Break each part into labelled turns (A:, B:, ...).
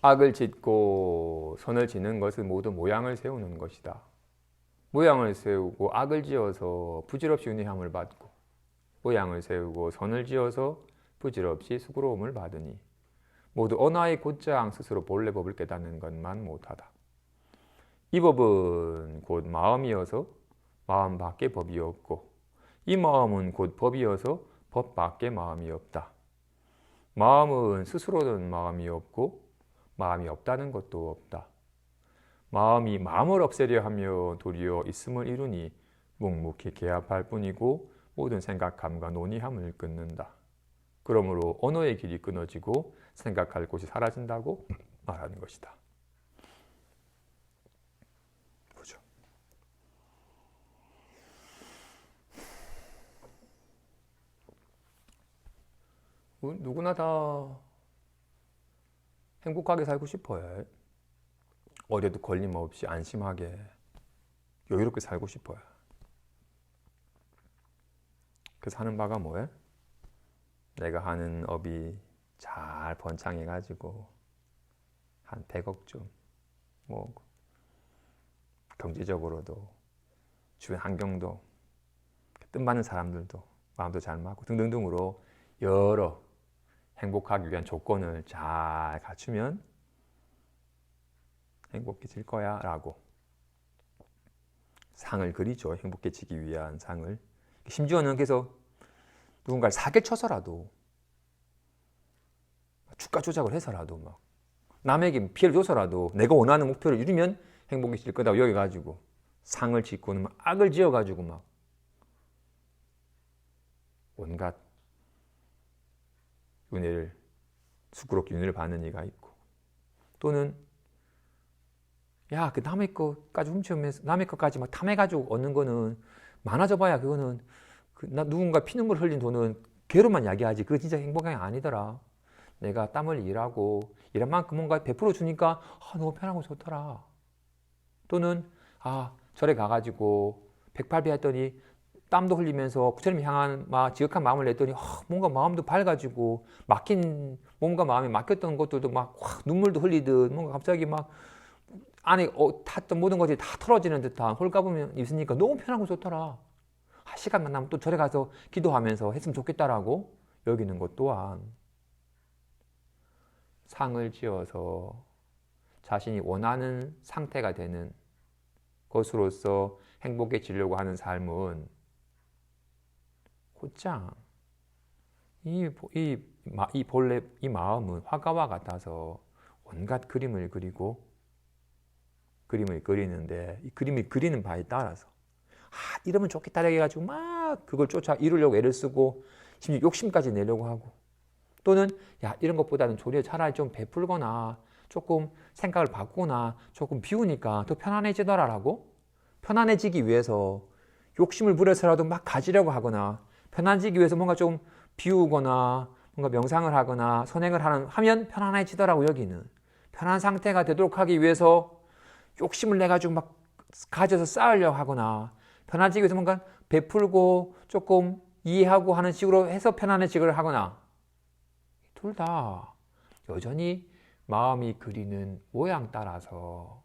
A: 악을 짓고 선을 지는 것은 모두 모양을 세우는 것이다. 모양을 세우고 악을 지어서 부질없이 은혜함을 받고 모양을 세우고 선을 지어서 부질없이 수고로움을 받으니 모두 언어의 곧장 스스로 본래 법을 깨닫는 것만 못하다. 이 법은 곧 마음이어서 마음 밖에 법이 없고 이 마음은 곧 법이어서 법 밖에 마음이 없다. 마음은 스스로는 마음이 없고 마음이 없다는 것도 없다. 마음이 마음을 없애려 하며 도리어 있음을 이루니 묵묵히 개합할 뿐이고 모든 생각함과 논의함을 끊는다. 그러므로 언어의 길이 끊어지고 생각할 곳이 사라진다고 말하는 것이다. 보죠. 누구나 다 행복하게 살고 싶어요. 어디에도 걸림 없이 안심하게 여유롭게 살고 싶어요. 그래서 하는 바가 뭐예요? 내가 하는 업이 잘 번창해가지고 한 100억 좀, 뭐 경제적으로도 주변 환경도 뜻맞는 사람들도 마음도 잘 맞고 등등등으로 여러 행복하기 위한 조건을 잘 갖추면 행복해질 거야 라고 상을 그리죠. 행복해지기 위한 상을. 심지어는 그래서 누군가를 사기쳐서라도 주가 조작을 해서라도 막 남에게 피해를 줘서라도 내가 원하는 목표를 이루면 행복해질 거다고 여겨가지고 상을 짓고는 막 악을 지어가지고 막 온갖 윤회를 수고롭게 윤회를 받는 이가 있고 또는 야, 그 남의 것까지 훔치면서 남의 것까지 막 탐해가지고 얻는 거는 많아져봐야 그거는 누군가 피눈물 흘린 돈은 괴로만 야기하지 그거 진짜 행복한 게 아니더라. 내가 땀을 일하고 일한 만큼 뭔가 베풀어 주니까 너무 편하고 좋더라. 또는 절에 가가지고 108배 했더니 땀도 흘리면서 부처님 향한 지극한 마음을 냈더니 뭔가 마음도 밝아지고 막힌 몸과 마음이 막혔던 것들도 막 눈물도 흘리듯 뭔가 갑자기 막 안에 탔던 모든 것이 다 털어지는 듯한 홀가분이 있으니까 너무 편하고 좋더라. 시간만 나면 또 절에 가서 기도하면서 했으면 좋겠다라고 여기는 것 또한 상을 지어서 자신이 원하는 상태가 되는 것으로서 행복해지려고 하는 삶은 곧장 본래 이 마음은 화가와 같아서 온갖 그림을 그리는데 이 그림을 그리는 바에 따라서 이러면 좋겠다 해가지고 막 그걸 쫓아 이루려고 애를 쓰고 심지어 욕심까지 내려고 하고 또는 이런 것보다는 차라리 좀 베풀거나 조금 생각을 바꾸거나 조금 비우니까 더 편안해지더라라고 편안해지기 위해서 욕심을 부려서라도 막 가지려고 하거나 편안해지기 위해서 뭔가 좀 비우거나 뭔가 명상을 하거나 선행을 하면 편안해지더라고. 여기는 편안한 상태가 되도록 하기 위해서 욕심을 내가지고 막 가져서 쌓으려고 하거나 편안해지기 위해서 뭔가 베풀고 조금 이해하고 하는 식으로 해서 편안해지기를 하거나 둘 다 여전히 마음이 그리는 모양 따라서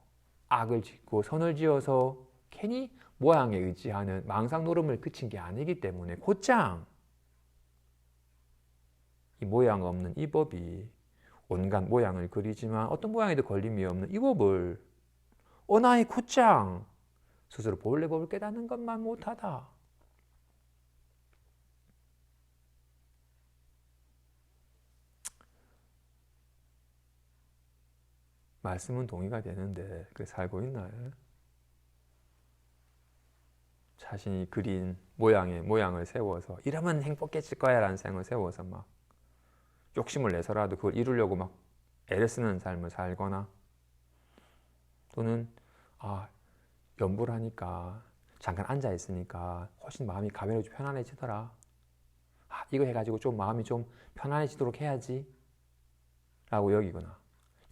A: 악을 짓고 선을 지어서 괜히 모양에 의지하는 망상 노름을 그친 게 아니기 때문에 곧장 이 모양 없는 이 법이 온갖 모양을 그리지만 어떤 모양에도 걸림이 없는 이 법을 어나의 곧장 스스로 본래 법을 깨닫는 것만 못하다. 말씀은 동의가 되는데 그게 살고 있나요? 자신이 그린 모양을 세워서 이러면 행복해질 거야 라는 생각을 세워서 막 욕심을 내서라도 그걸 이루려고 막 애를 쓰는 삶을 살거나 또는 연불 하니까 잠깐 앉아 있으니까 훨씬 마음이 가벼워지고 편안해지더라. 이거 해가지고 좀 마음이 좀 편안해지도록 해야지 라고 여기거나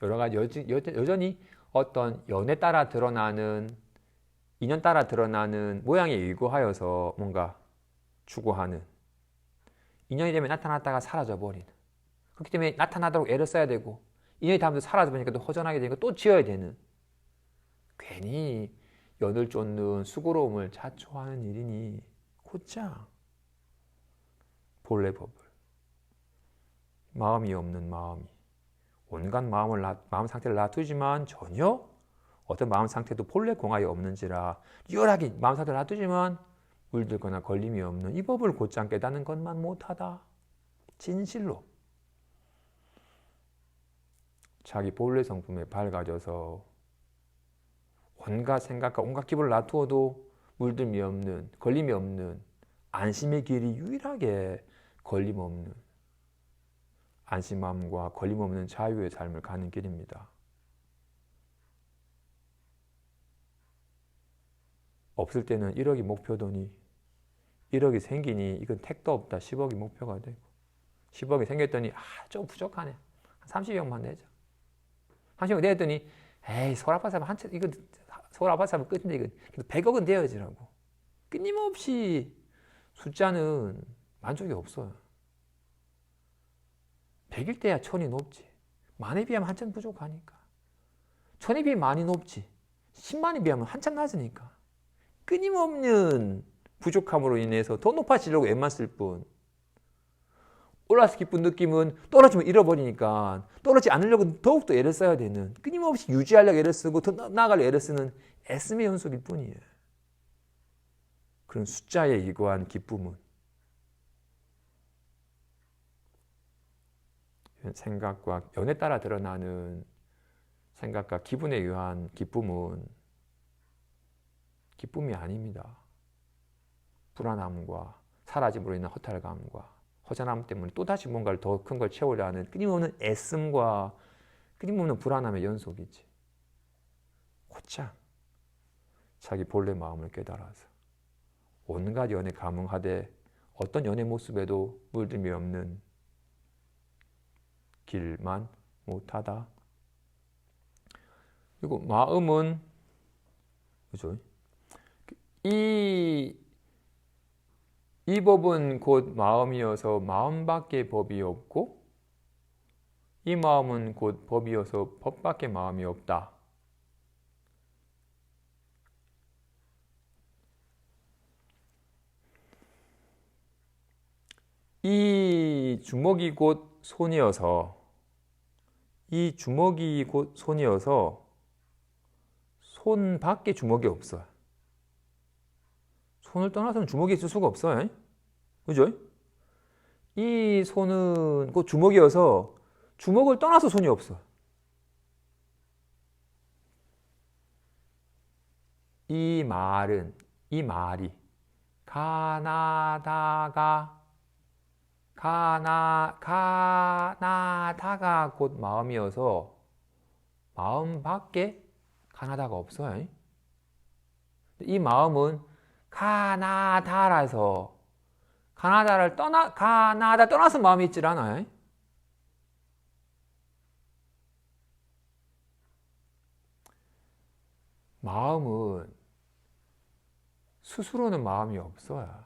A: 여러 가지 여전히 어떤 연에 따라 드러나는 인연 따라 드러나는 모양에 의거하여서 뭔가 추구하는 인연이 되면 나타났다가 사라져버리는 그렇기 때문에 나타나도록 애를 써야 되고 인연이 닿으면서 사라져 보니까 또 허전하게 되니까 또 지어야 되는, 괜히 연을 쫓는 수고로움을 자초하는 일이니 곧장 본래 법을, 마음이 없는 마음이 온갖 마음 상태를 놔두지만 전혀 어떤 마음 상태도 본래 공하에 없는지라 유일하게 마음 상태를 놔두지만 물들거나 걸림이 없는 이 법을 곧장 깨닫는 것만 못하다. 진실로 자기 본래 성품에 밝아져서 온갖 생각과 온갖 기분을 놔두어도 물들미 없는, 걸림이 없는 안심의 길이 유일하게 걸림 없는, 안심함과 걸림 없는 자유의 삶을 가는 길입니다. 없을 때는 1억이 목표더니 1억이 생기니 이건 택도 없다. 10억이 목표가 되고 10억이 생겼더니 좀 부족하네. 한 30억만 내자. 30억 내더니 에이 서울 아파트 사면 이거 서울 아파트 사면 끝인데 이거 100억은 되어야지라고. 끊임없이 숫자는 만족이 없어요. 100일 때야 1000이 높지. 만에 비하면 한참 부족하니까. 1000에 비하면 많이 높지. 10만에 비하면 한참 낮으니까. 끊임없는 부족함으로 인해서 더 높아지려고 애만 쓸 뿐, 올라서 기쁜 느낌은 떨어지면 잃어버리니까 떨어지지 않으려고 더욱더 애를 써야 되는, 끊임없이 유지하려고 애를 쓰고 더 나아가려고 애를 쓰는 애씀의 연속일 뿐이에요. 그런 숫자에 이거한 기쁨은, 생각과 연에 따라 드러나는 생각과 기분에 의한 기쁨은 기쁨이 아닙니다. 불안함과 사라짐으로 인한 허탈감과 허전함 때문에 또다시 뭔가를 더 큰 걸 채우려 하는 끊임없는 애씀과 끊임없는 불안함의 연속이지. 곧장 자기 본래 마음을 깨달아서 온갖 연에 감응하되 어떤 연의 모습에도 물들미 없는 길만 못하다. 그리고 마음은, 그죠? 이 법은 곧 마음이어서 마음밖에 법이 없고, 이 마음은 곧 법이어서 법밖에 마음이 없다. 이 주먹이 곧 손이어서, 이 주먹이 곧 손이어서 손 밖에 주먹이 없어요. 손을 떠나서는 주먹이 있을 수가 없어요. 그죠? 이 손은 곧 주먹이어서 주먹을 떠나서 손이 없어. 이 말이 가나다가 곧 마음이어서 마음 밖에 가나다가 없어요. 이 마음은 가나다라서 가나다 떠나서 마음이 있질 않아요. 마음은 스스로는 마음이 없어요.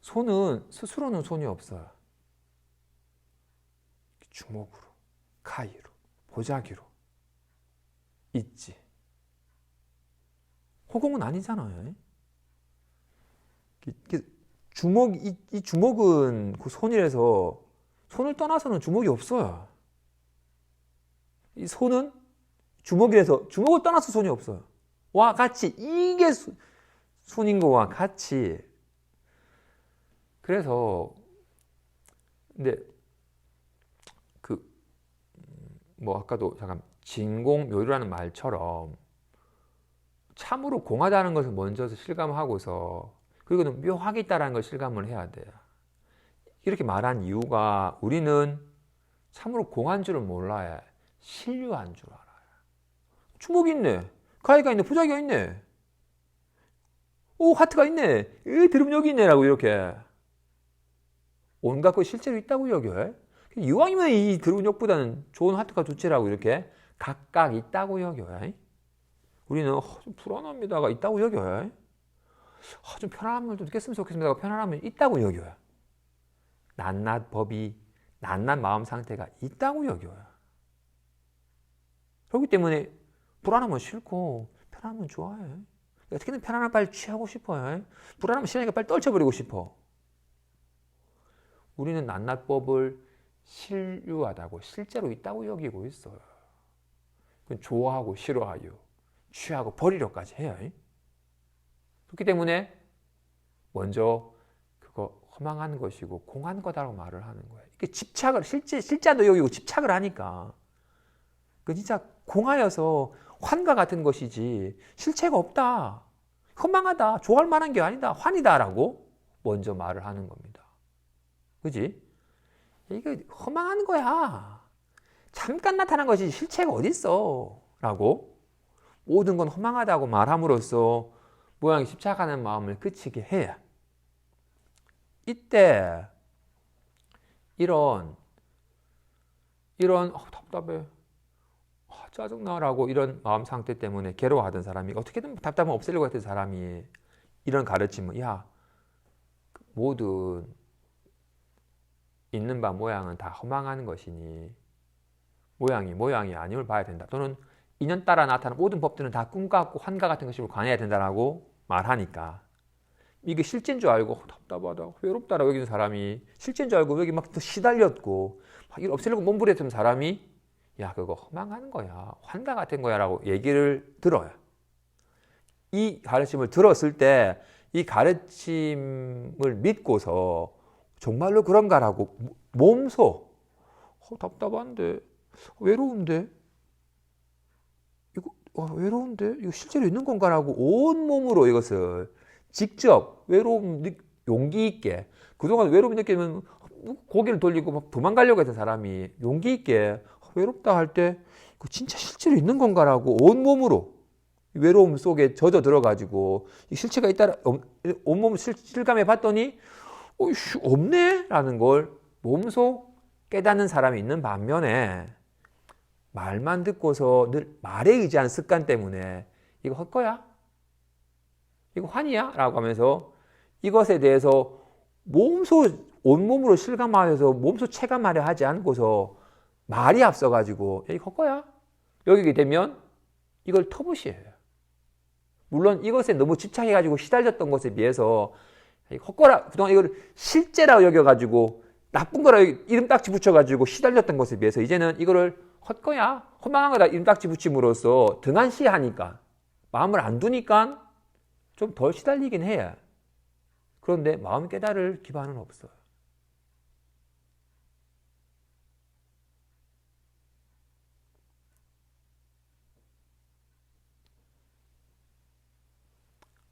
A: 손은 스스로는 손이 없어요. 주먹으로, 가위로, 보자기로 있지. 허공은 아니잖아요. 이 주먹은 그 손이라서 손을 떠나서는 주먹이 없어요. 이 손은 주먹이라서 주먹을 떠나서 손이 없어요. 와 같이 이게 손인 거와 같이. 그래서 근데 아까도 잠깐 진공묘유라는 말처럼 참으로 공하다는 것을 먼저 실감하고서 그리고는 묘하게 있다는 걸 실감을 해야 돼요. 이렇게 말한 이유가 우리는 참으로 공한 줄을 몰라요. 신류한 줄 알아요. 주먹이 있네. 가위가 있네. 보자기가 있네. 오 하트가 있네. 드럼력이 있네. 라고 이렇게 온갖 거 실제로 있다고 여겨요. 이왕이면 이 드럼력보다는 좋은 하트가 좋지라고 이렇게 각각 있다고 여겨요. 우리는 좀 불안합니다가 있다고 여겨요. 좀 편안함을 좀 느꼈으면 좋겠습니다가 편안함을 있다고 여겨요. 낱낱 법이 낱낱 마음 상태가 있다고 여겨요. 그렇기 때문에 불안하면 싫고 편하면 좋아해. 어떻게든 편안한 빨리 취하고 싶어요. 불안하면 싫으니까 빨리 떨쳐버리고 싶어. 우리는 낱낱법을 신류하다고 실제로 있다고 여기고 있어요. 좋아하고 싫어하요, 취하고 버리려까지 해요. 그렇기 때문에 먼저 그거 허망한 것이고 공한 거다라고 말을 하는 거예요. 이게 집착을 실제도 여기고 집착을 하니까 그 진짜 공하여서 환과 같은 것이지 실체가 없다, 허망하다, 좋아할 만한 게 아니다, 환이다라고 먼저 말을 하는 겁니다. 그지? 이게 허망한 거야. 잠깐 나타난 것이 실체가 어딨어 라고 모든 건 허망하다고 말함으로써 모양이 집착하는 마음을 그치게 해야, 이때 이런 답답해, 짜증나라고 이런 마음 상태 때문에 괴로워하던 사람이, 어떻게든 답답함을 없애려고 했던 사람이 이런 가르침을, 야, 모든 있는 바 모양은 다 허망한 것이니 모양이 아님을 봐야 된다. 또는 인연 따라 나타나는 모든 법들은 다 꿈과 같고 환과 같은 것으로 관해야 된다라고 말하니까, 이게 실제인 줄 알고 답답하다, 외롭다라고 여기는 사람이 실제인 줄 알고 여기 막 시달렸고 막 이걸 없애려고 몸부림쳤던 사람이, 야, 그거 허망한 거야, 환과 같은 거야 라고 얘기를 들어요. 이 가르침을 들었을 때 이 가르침을 믿고서 정말로 그런가라고 몸소 답답한데, 외로운데, 이거 외로운데 이거 실제로 있는 건가라고 온몸으로 이것을 직접 외로움 용기 있게, 그동안 외로움 느끼면 고개를 돌리고 막 도망가려고 했던 사람이 용기 있게 외롭다 할 때 이거 진짜 실제로 있는 건가라고 온몸으로 외로움 속에 젖어 들어가지고 이 실체가 있다, 온몸 실감해 봤더니 없네 라는 걸 몸소 깨닫는 사람이 있는 반면에, 말만 듣고서 늘 말에 의지한 습관 때문에 이거 헛거야? 이거 환이야? 라고 하면서 이것에 대해서 몸소 온몸으로 실감하여서 몸소 체감하려 하지 않고서 말이 앞서가지고 이거 헛거야? 여기게 되면 이걸 터부시해요. 물론 이것에 너무 집착해가지고 시달렸던 것에 비해서 헛거라, 그동안 이걸 실제라고 여겨가지고 나쁜 거라 이름 딱지 붙여가지고 시달렸던 것에 비해서 이제는 이거를 헛거야, 허망한 거다 이름 딱지 붙임으로써 등한시하니까, 마음을 안 두니까 좀 덜 시달리긴 해요. 그런데 마음 깨달을 기반은 없어요.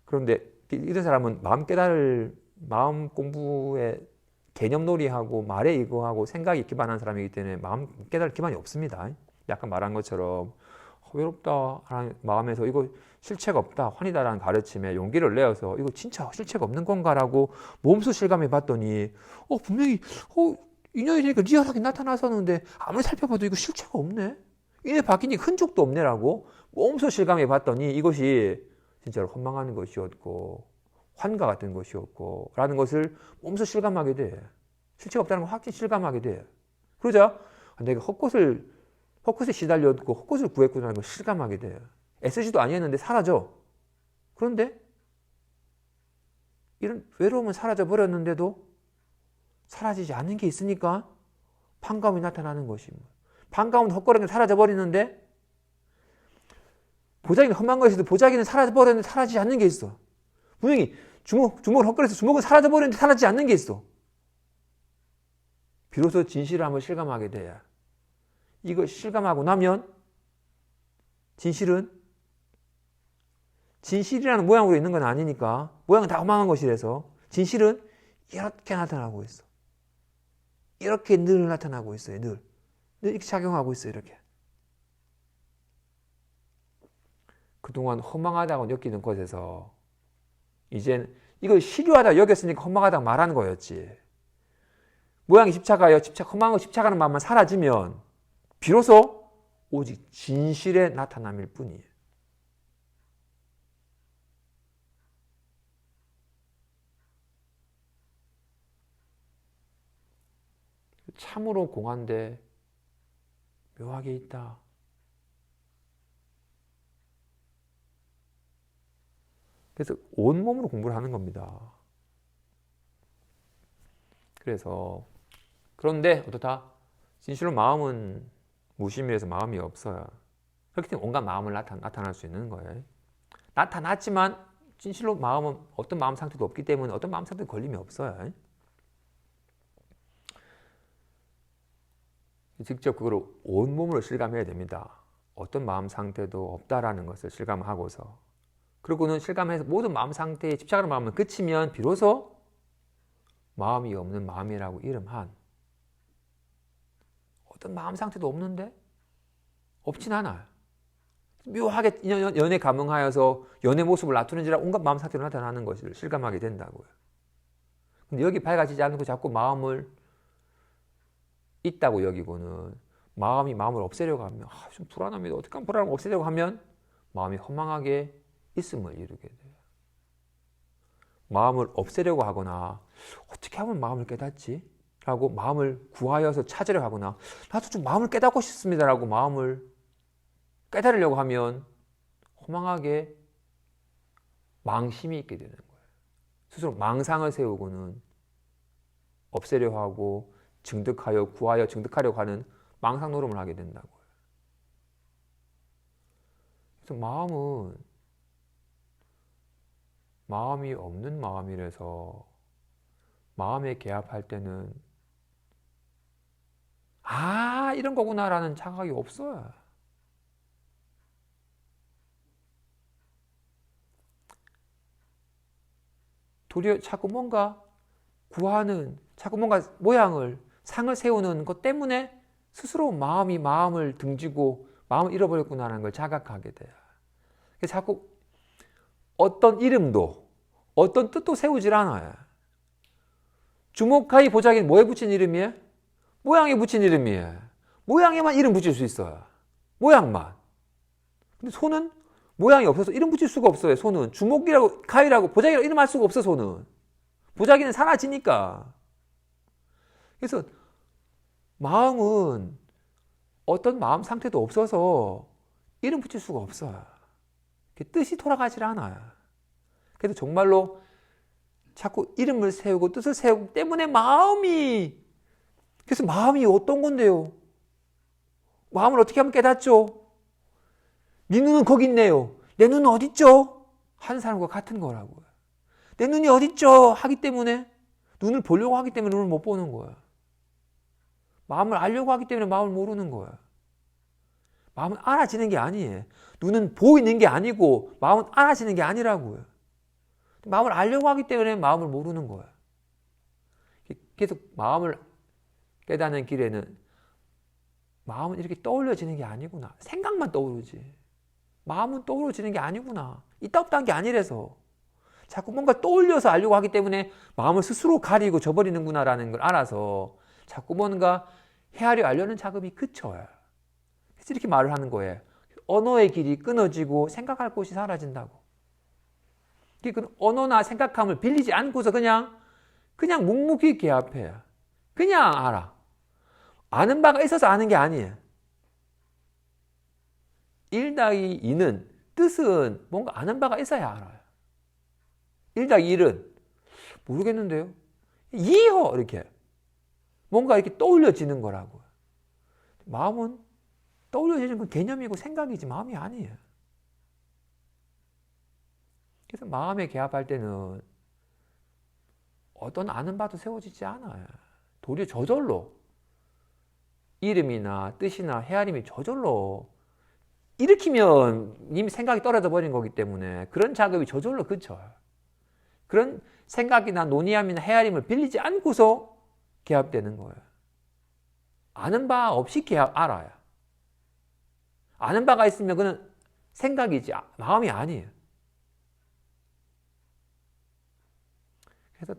A: 그런데 이런 사람은 마음 공부에 개념놀이하고 말에 이거하고 생각이 기반한 사람이기 때문에 마음 깨달을 기반이 없습니다. 약간 말한 것처럼 외롭다 하는 마음에서 이거 실체가 없다, 환이다라는 가르침에 용기를 내어서 이거 진짜 실체가 없는 건가라고 몸소 실감해 봤더니 분명히 인연이 되니까 리얼하게 나타나서는데 아무리 살펴봐도 이거 실체가 없네, 인연이 바뀐 흔적도 없네라고 몸소 실감해 봤더니 이것이 진짜로 허망한 것이었고 환과 같은 것이었고 라는 것을 몸소 실감하게 돼. 실체가 없다는 걸 확실히 실감하게 돼. 그러자 내가 헛것에 시달렸고 헛것을 구했구나라는 걸 실감하게 돼. 애쓰지도 아니했는데 사라져. 그런데 이런 외로움은 사라져 버렸는데도 사라지지 않는 게 있으니까 반가움이 나타나는 것입니다. 반가움은 헛거리는 사라져 버리는데, 보자기는 험한 것이도 보자기는 사라져 버렸는데 사라지지 않는 게 있어. 분명히 주먹을 헛거려서 주먹은 사라져 버렸는데 사라지지 않는 게 있어. 비로소 진실을 한번 실감하게 돼야, 이거 실감하고 나면 진실이라는 모양으로 있는 건 아니니까, 모양은 다 허망한 것이라서 진실은 이렇게 나타나고 있어. 이렇게 늘 나타나고 있어요. 늘 이렇게 작용하고 있어요. 이렇게. 그동안 허망하다고 느끼는 것에서 이젠 이걸 시류하다 여겼으니까 허망하다고 말하는 거였지. 모양이 허망하고 집착하는 마음만 사라지면 비로소 오직 진실의 나타남일 뿐이에요. 참으로 공한데 묘하게 있다. 그래서 온몸으로 공부를 하는 겁니다. 그래서 그런데 어떻다? 진실로 마음은 무심해서 마음이 없어요. 그렇기 때문에 온갖 마음을 나타날 수 있는 거예요. 나타났지만 진실로 마음은 어떤 마음 상태도 없기 때문에 어떤 마음 상태도 걸림이 없어요. 직접 그걸 온몸으로 실감해야 됩니다. 어떤 마음 상태도 없다라는 것을 실감하고서, 그리고는 실감해서 모든 마음 상태에 집착하는 마음은 그치면 비로소 마음이 없는 마음이라고 이름한, 어떤 마음 상태도 없는데? 없진 않아요. 묘하게 연애 감흥하여서 연애 모습을 나타내지라 온갖 마음 상태로 나타나는 것을 실감하게 된다고요. 근데 여기 밝아지지 않고 자꾸 마음을 있다고 여기고는 마음을 없애려고 하면 좀 불안합니다. 어떻게 하면 불안을 없애려고 하면 마음이 허망하게 있음을 이루게 돼요. 마음을 없애려고 하거나 어떻게 하면 마음을 깨닫지? 라고 마음을 구하여서 찾으려고 하거나 나도 좀 마음을 깨닫고 싶습니다 라고 마음을 깨달으려고 하면 허망하게 망심이 있게 되는 거예요. 스스로 망상을 세우고는 없애려고 하고 증득하여 구하여 증득하려고 하는 망상 노름을 하게 된다고요. 그래서 마음이 없는 마음이라서 마음에 개합할 때는 이런 거구나라는 자각이 없어요. 도리어 자꾸 뭔가 구하는, 자꾸 뭔가 상을 세우는 것 때문에 스스로 마음을 등지고 마음을 잃어버렸구나라는 걸 자각하게 돼요. 그래서 자꾸 어떤 이름도 어떤 뜻도 세우질 않아요. 주목하이 보자기는 뭐에 붙인 이름이에요? 모양에 붙인 이름이에요. 모양에만 이름 붙일 수 있어요. 모양만. 근데 손은 모양이 없어서 이름 붙일 수가 없어요. 손은 주목이라고 가위라고 보자기라고 이름 할 수가 없어. 손은 보자기는 사라지니까. 그래서 마음은 어떤 마음 상태도 없어서 이름 붙일 수가 없어요. 뜻이 돌아가질 않아요. 그래서 정말로 자꾸 이름을 세우고 뜻을 세우기 때문에 그래서 마음이 어떤 건데요? 마음을 어떻게 하면 깨닫죠? 네 눈은 거기 있네요. 내 눈은 어디 있죠? 하는 사람과 같은 거라고요. 내 눈이 어디 있죠? 하기 때문에 눈을 보려고 하기 때문에 눈을 못 보는 거야. 마음을 알려고 하기 때문에 마음을 모르는 거야. 마음은 알아지는 게 아니에요. 눈은 보이는 게 아니고 마음은 알아지는 게 아니라고요. 마음을 알려고 하기 때문에 마음을 모르는 거야. 계속 마음을 깨닫는 길에는 마음은 이렇게 떠올려지는 게 아니구나. 생각만 떠오르지. 마음은 떠오르지는 게 아니구나. 있다 없다 한 게 아니라서. 자꾸 뭔가 떠올려서 알려고 하기 때문에 마음을 스스로 가리고 져버리는구나라는 걸 알아서 자꾸 뭔가 헤아려 알려는 작업이 그쳐요. 그래서 이렇게 말을 하는 거예요. 언어의 길이 끊어지고 생각할 곳이 사라진다고. 그 언어나 생각함을 빌리지 않고서 그냥 묵묵히 개합해요. 그냥 알아. 아는 바가 있어서 아는 게 아니에요. 1-2는 뜻은 뭔가 아는 바가 있어야 알아요. 1-1은 모르겠는데요. 2호 이렇게 뭔가 이렇게 떠올려지는 거라고. 마음은 떠올려지는 건 개념이고 생각이지 마음이 아니에요. 그래서 마음에 개합할 때는 어떤 아는 바도 세워지지 않아요. 도리어 저절로 이름이나 뜻이나 헤아림이 저절로 일으키면 이미 생각이 떨어져 버린 거기 때문에 그런 작업이 저절로 그쳐요. 그런 생각이나 논의함이나 헤아림을 빌리지 않고서 개합되는 거예요. 아는 바 없이 알아요. 아는 바가 있으면 그건 생각이지 마음이 아니에요. 그래서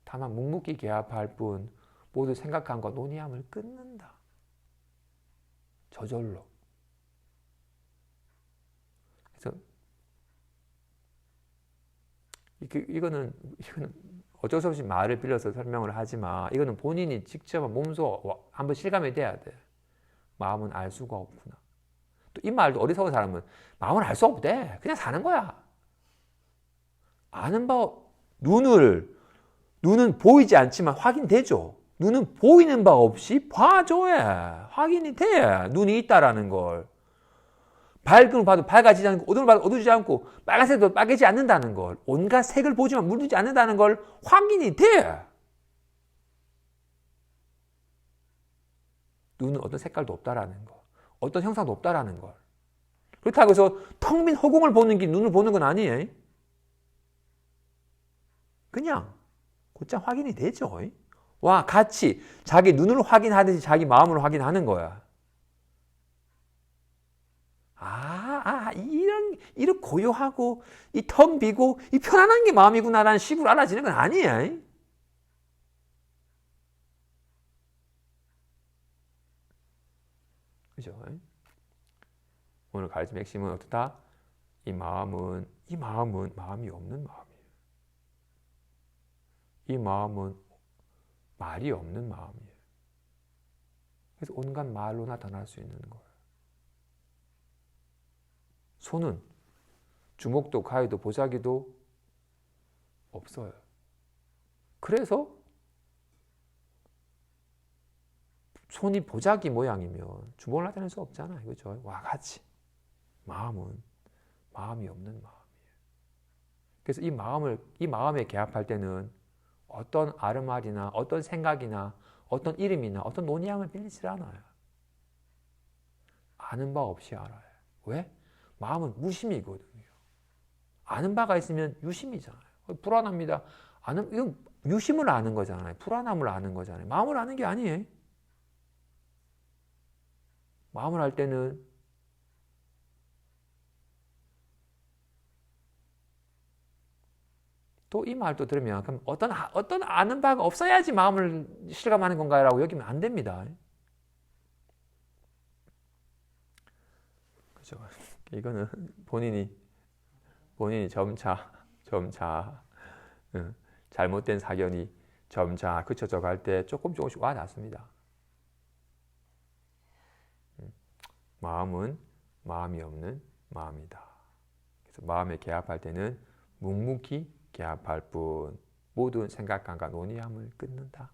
A: 다만 묵묵히 개합할 뿐 모두 생각함과 논의함을 끊는다. 저절로. 그래서 이거는 어쩔 수 없이 말을 빌려서 설명을 하지만 이거는 본인이 직접 몸소 한번 실감이 돼야 돼. 마음은 알 수가 없구나. 또 이 말도 어리석은 사람은 마음은 알 수 없대. 그냥 사는 거야. 아는 바, 눈은 보이지 않지만 확인되죠. 눈은 보이는 바 없이 봐줘야 확인이 돼. 눈이 있다라는 걸. 밝음을 봐도 밝아지지 않고 어두움을 봐도 어두워지지 않고 빨간색도 빨개지지 않는다는 걸. 온갖 색을 보지만 물들지 않는다는 걸 확인이 돼. 눈은 어떤 색깔도 없다라는 거. 어떤 형상도 없다라는 걸. 그렇다고 해서 텅 빈 허공을 보는 게 눈을 보는 건 아니에요. 그냥 곧장 확인이 되죠. 와, 같이 자기 눈으로 확인하듯이 자기 마음으로 확인하는 거야. 이런 고요하고, 이 텅 비고, 이 편안한 게 마음이구나라는 식으로 알아지는 건 아니에요. 그죠? 오늘 가르침 핵심은 어떻다? 이 마음은 마음이 없는 마음이에요. 이 마음은 말이 없는 마음이에요. 그래서 온갖 말로 나타날 수 있는 거예요. 손은 주먹도 가위도 보자기도 없어요. 그래서 손이 보자기 모양이면 주먹을 나타낼 수 없잖아요. 그렇죠? 와 같이 마음은 마음이 없는 마음이에요. 그래서 이 마음에 개합할 때는 어떤 아르말이나 어떤 생각이나 어떤 이름이나 어떤 논의함을 빌리지 않아요. 아는 바 없이 알아요. 왜? 마음은 무심이거든요. 아는 바가 있으면 유심이잖아요. 불안합니다. 이건 유심을 아는 거잖아요. 불안함을 아는 거잖아요. 마음을 아는 게 아니에요. 마음을 알 때는 또 이 말도 들으면 그럼 어떤 아는 바가 없어야지 마음을 실감하는 건가라고 여기면 안 됩니다. 그죠? 이거는 본인이 점차 잘못된 사견이 점차 그쳐져 갈 때 조금씩 와 닿습니다. 마음은 마음이 없는 마음이다. 그래서 마음에 개합할 때는 묵묵히 개합할 뿐 모든 생각감과 논의함을 끊는다.